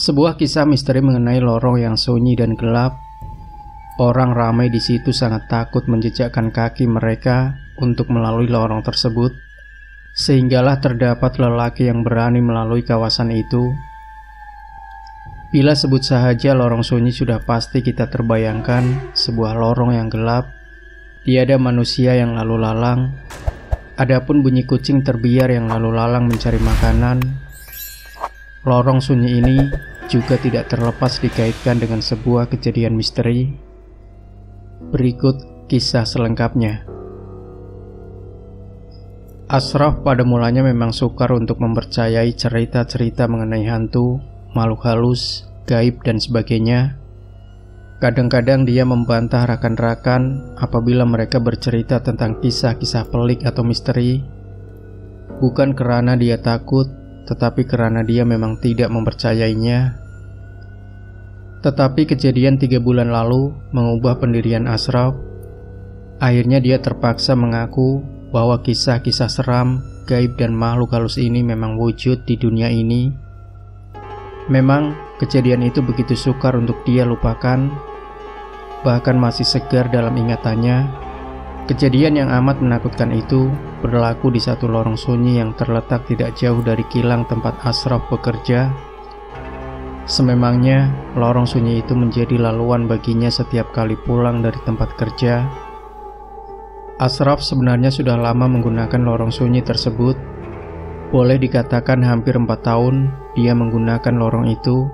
Sebuah kisah misteri mengenai lorong yang sunyi dan gelap. Orang ramai di situ sangat takut menjejakkan kaki mereka untuk melalui lorong tersebut, sehinggalah terdapat lelaki yang berani melalui kawasan itu. Bila sebut saja lorong sunyi, sudah pasti kita terbayangkan sebuah lorong yang gelap, tiada manusia yang lalu lalang. Adapun bunyi kucing terbiar yang lalu lalang mencari makanan. Lorong sunyi ini juga tidak terlepas dikaitkan dengan sebuah kejadian misteri. Berikut kisah selengkapnya. Ashraf pada mulanya memang sukar untuk mempercayai cerita-cerita mengenai hantu, makhluk halus, gaib, dan sebagainya. Kadang-kadang dia membantah rakan-rakan apabila mereka bercerita tentang kisah-kisah pelik atau misteri. Bukan karena dia takut, tetapi karena dia memang tidak mempercayainya. Tetapi kejadian 3 bulan lalu mengubah pendirian Ashraf. Akhirnya dia terpaksa mengaku bahwa kisah-kisah seram, gaib, dan makhluk halus ini memang wujud di dunia ini. Memang kejadian itu begitu sukar untuk dia lupakan, bahkan masih segar dalam ingatannya. Kejadian yang amat menakutkan itu berlaku di satu lorong sunyi yang terletak tidak jauh dari kilang tempat Ashraf bekerja. Sememangnya, lorong sunyi itu menjadi laluan baginya setiap kali pulang dari tempat kerja. Ashraf sebenarnya sudah lama menggunakan lorong sunyi tersebut. Boleh dikatakan hampir 4 tahun dia menggunakan lorong itu.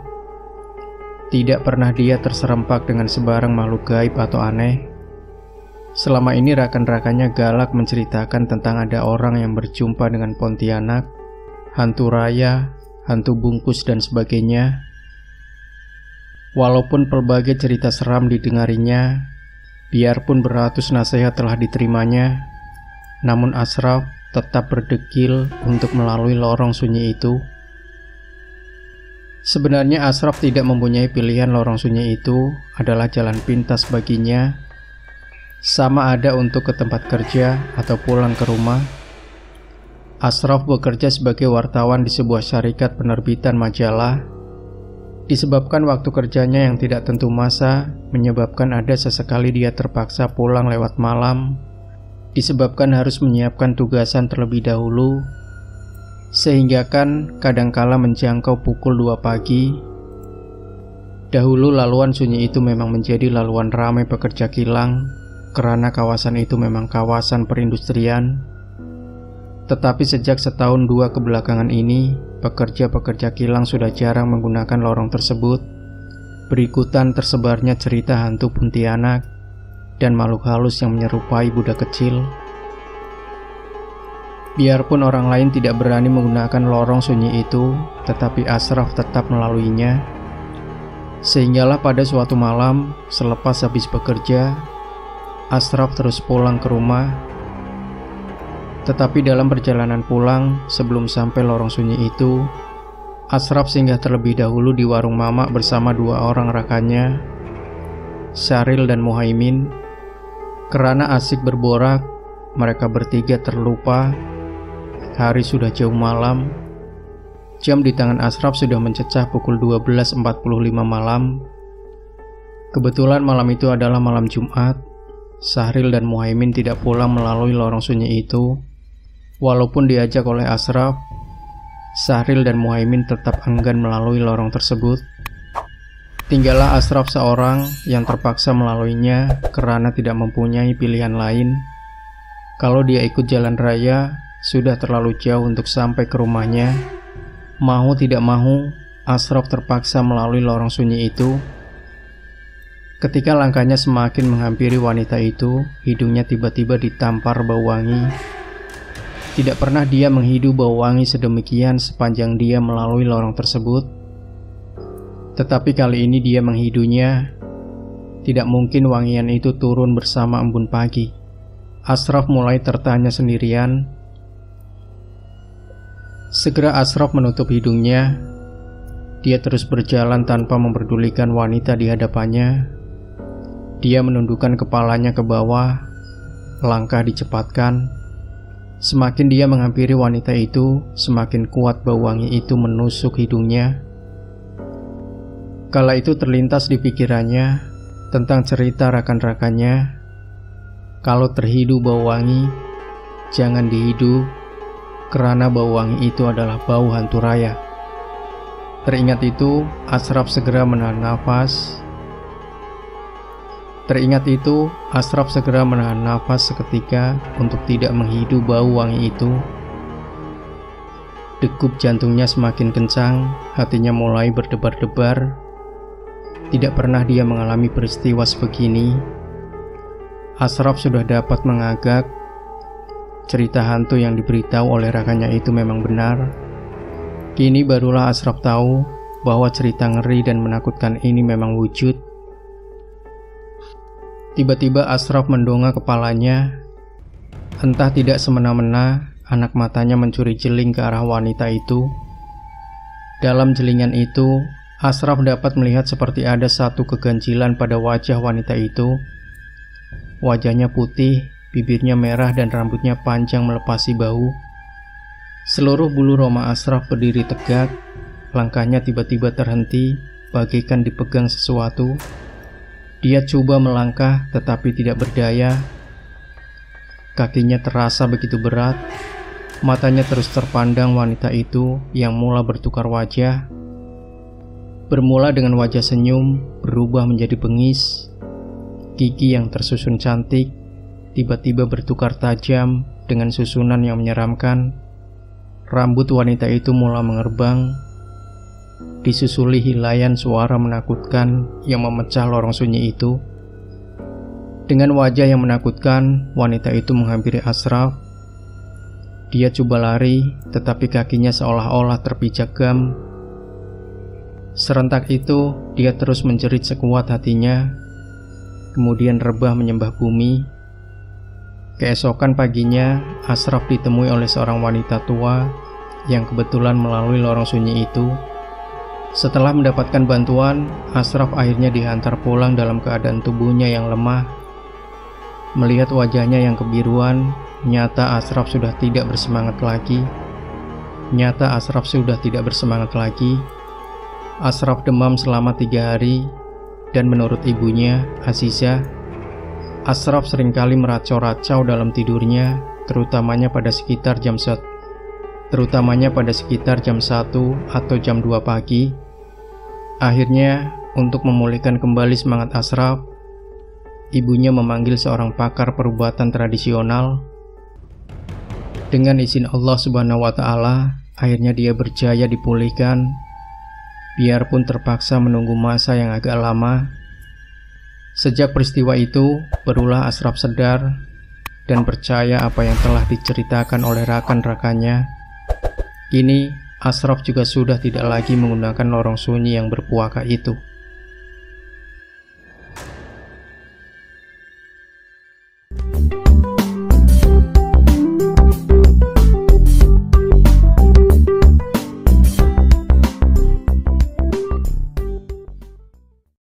Tidak pernah dia terserempak dengan sebarang makhluk gaib atau aneh. Selama ini rakan-rakannya galak menceritakan tentang ada orang yang berjumpa dengan Pontianak, hantu raya, hantu bungkus, dan sebagainya. Walaupun pelbagai cerita seram didengarinya, biarpun beratus nasihat telah diterimanya, namun Ashraf tetap berdegil untuk melalui lorong sunyi itu. Sebenarnya Ashraf tidak mempunyai pilihan. Lorong sunyi itu adalah jalan pintas baginya. Sama ada untuk ke tempat kerja atau pulang ke rumah. Ashraf bekerja sebagai wartawan di sebuah syarikat penerbitan majalah. Disebabkan waktu kerjanya yang tidak tentu masa, menyebabkan ada sesekali dia terpaksa pulang lewat malam. Disebabkan harus menyiapkan tugasan terlebih dahulu, sehingga kan kadangkala menjangkau pukul 2 pagi. Dahulu laluan sunyi itu memang menjadi laluan ramai pekerja kilang, karena kawasan itu memang kawasan perindustrian. Tetapi sejak setahun 2 kebelakangan ini, pekerja-pekerja kilang sudah jarang menggunakan lorong tersebut. Berikutan tersebarnya cerita hantu Pontianak dan makhluk halus yang menyerupai budak kecil. Biarpun orang lain tidak berani menggunakan lorong sunyi itu, tetapi Ashraf tetap melaluinya. Sehinggalah pada suatu malam, selepas habis bekerja, Ashraf terus pulang ke rumah. Tetapi dalam perjalanan pulang, sebelum sampai lorong sunyi itu, Ashraf singgah terlebih dahulu di warung mamak bersama 2 orang rakannya, Syaril dan Muhaimin. Karena asik berborak, mereka bertiga terlupa. Hari sudah jauh malam. Jam di tangan Ashraf sudah mencecah pukul 12.45 malam. Kebetulan malam itu adalah malam Jumat. Syaril dan Muhaimin tidak pulang melalui lorong sunyi itu. Walaupun diajak oleh Ashraf, Syaril dan Muhaimin tetap enggan melalui lorong tersebut. Tinggallah Ashraf seorang yang terpaksa melaluinya karena tidak mempunyai pilihan lain. Kalau dia ikut jalan raya, sudah terlalu jauh untuk sampai ke rumahnya. Mau tidak mau, Ashraf terpaksa melalui lorong sunyi itu. Ketika langkahnya semakin menghampiri wanita itu, hidungnya tiba-tiba ditampar bau wangi. Tidak pernah dia menghidu bau wangi sedemikian sepanjang dia melalui lorong tersebut. Tetapi kali ini dia menghidunya. Tidak mungkin wangian itu turun bersama embun pagi. Ashraf mulai tertanya sendirian. Segera Ashraf menutup hidungnya. Dia terus berjalan tanpa memperdulikan wanita di hadapannya. Dia menundukkan kepalanya ke bawah, langkah dicepatkan. Semakin dia menghampiri wanita itu, semakin kuat bau wangi itu menusuk hidungnya. Kala itu terlintas di pikirannya tentang cerita rekan-rekannya. Kalau terhidu bau wangi, jangan dihidu, karena bau wangi itu adalah bau hantu raya. Teringat itu, Ashraf segera menahan nafas. Seketika untuk tidak menghidu bau wangi itu. Degup jantungnya semakin kencang, hatinya mulai berdebar-debar. Tidak pernah dia mengalami peristiwa sebegini. Ashraf sudah dapat mengagak. Cerita hantu yang diberitahu oleh rekannya itu memang benar. Kini barulah Ashraf tahu bahwa cerita ngeri dan menakutkan ini memang wujud. Tiba-tiba Ashraf mendongak kepalanya. Entah tidak semena-mena, anak matanya mencuri jeling ke arah wanita itu. Dalam jelingan itu, Ashraf dapat melihat seperti ada satu keganjilan pada wajah wanita itu. Wajahnya putih, bibirnya merah dan rambutnya panjang melepasi bahu. Seluruh bulu roma Ashraf berdiri tegak. Langkahnya tiba-tiba terhenti, bagaikan dipegang sesuatu. Dia coba melangkah tetapi tidak berdaya. Kakinya terasa begitu berat. Matanya terus terpandang wanita itu yang mula bertukar wajah. Bermula dengan wajah senyum, berubah menjadi bengis. Gigi yang tersusun cantik tiba-tiba bertukar tajam dengan susunan yang menyeramkan. Rambut wanita itu mula mengerbang, disusuli hilaian suara menakutkan yang memecah lorong sunyi itu. Dengan wajah yang menakutkan, wanita itu menghampiri Ashraf. Dia coba lari, tetapi kakinya seolah-olah terpijak gam. Serentak itu, dia terus menjerit sekuat hatinya, kemudian rebah menyembah bumi. Keesokan paginya, Ashraf ditemui oleh seorang wanita tua yang kebetulan melalui lorong sunyi itu. Setelah mendapatkan bantuan, Ashraf akhirnya dihantar pulang dalam keadaan tubuhnya yang lemah. Melihat wajahnya yang kebiruan, nyata Ashraf sudah tidak bersemangat lagi. Ashraf demam selama 3 hari, dan menurut ibunya, Azizah, Ashraf seringkali meracau-racau dalam tidurnya, terutamanya pada sekitar jam 1 atau jam 2 pagi. Akhirnya, untuk memulihkan kembali semangat Ashraf, ibunya memanggil seorang pakar perubatan tradisional. Dengan izin Allah Subhanahu wa Ta'ala, akhirnya dia berjaya dipulihkan. Biarpun terpaksa menunggu masa yang agak lama. Sejak peristiwa itu, barulah Ashraf sadar dan percaya apa yang telah diceritakan oleh rekan-rekannya. Kini, Ashraf juga sudah tidak lagi menggunakan lorong sunyi yang berpuaka itu.